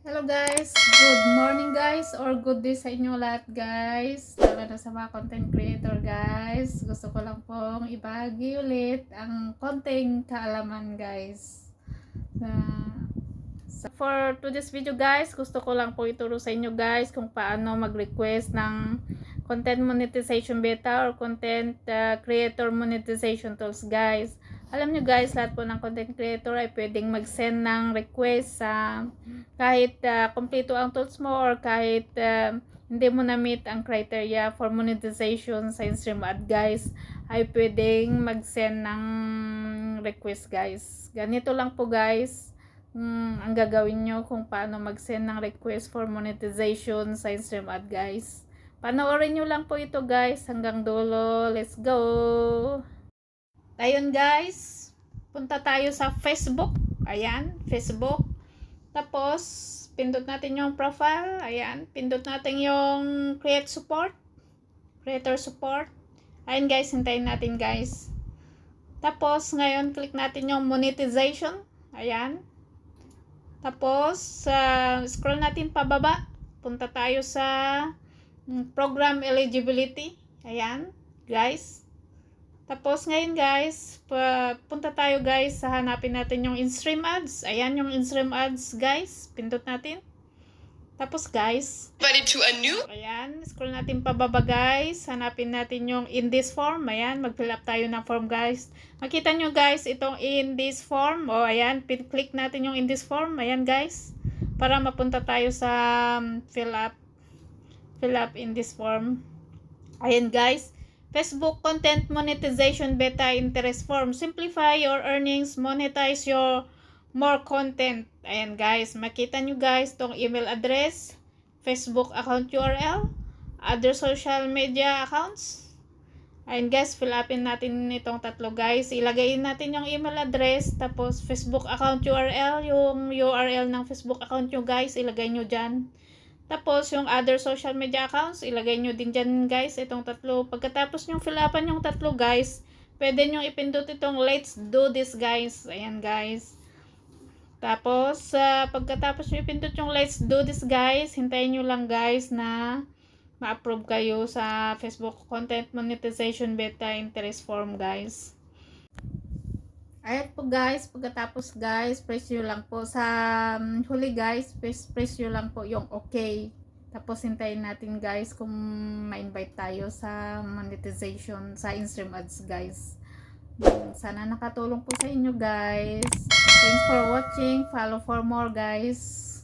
Hello guys, good morning guys or good day sa inyo lahat guys. Lalo na sa mga content creator guys. Gusto ko lang pong ibahagi ulit ang konting kaalaman guys. For today's video guys, gusto ko lang po ituro sa inyo guys kung paano mag-request ng content monetization beta or content creator monetization tools guys. Alam nyo guys, lahat po ng content creator ay pwedeng mag-send ng request sa kahit kompleto ang tools mo or kahit hindi mo na-meet ang criteria for monetization sa in-stream ad guys, ay pwedeng mag-send ng request guys. Ganito lang po guys ang gagawin nyo kung paano mag-send ng request for monetization sa in-stream ad guys. Panoorin nyo lang po ito guys hanggang dulo. Let's go! Ayun guys, punta tayo sa Facebook. Ayan, Facebook. Tapos, pindot natin yung profile. Ayan, pindot natin yung create support. Creator support. Ayan guys, hintayin natin guys. Tapos, ngayon, click natin yung monetization. Ayan. Tapos, scroll natin pababa. Punta tayo sa program eligibility. Ayan, guys. Tapos ngayon guys, punta tayo guys sa hanapin natin yung in-stream ads. Ayan yung in-stream ads guys. Pindot natin. Tapos guys, ayan, scroll natin pababa guys. Hanapin natin yung in this form. Ayan, mag-fill up tayo ng form guys. Makita nyo guys, itong in this form. O ayan, click natin yung in this form. Ayan guys, para mapunta tayo sa fill up in this form. Ayan guys, Facebook Content Monetization Beta Interest Form. Simplify your earnings, monetize your more content. Ayan guys, makita nyo guys tong email address, Facebook account URL, other social media accounts. Ayan guys, fill upin natin itong tatlo guys. Ilagay natin yung email address, tapos Facebook account URL, yung URL ng Facebook account nyo guys, ilagay nyo dyan. Tapos, yung other social media accounts, ilagay nyo din dyan guys, itong tatlo. Pagkatapos nyo fill upan yung tatlo guys, pwede nyo ipindot itong let's do this guys. Ayan guys. Tapos, pagkatapos nyo ipindot yung let's do this guys, hintayin nyo lang guys na ma-approve kayo sa Facebook Content Monetization Beta Interest Form guys. Ayan po guys, pagkatapos guys, press nyo lang po sa huli guys, press nyo lang po yung okay. Tapos hintayin natin guys kung ma-invite tayo sa monetization sa in-stream ads guys. Sana nakatulong po sa inyo guys. Thanks for watching. Follow for more guys.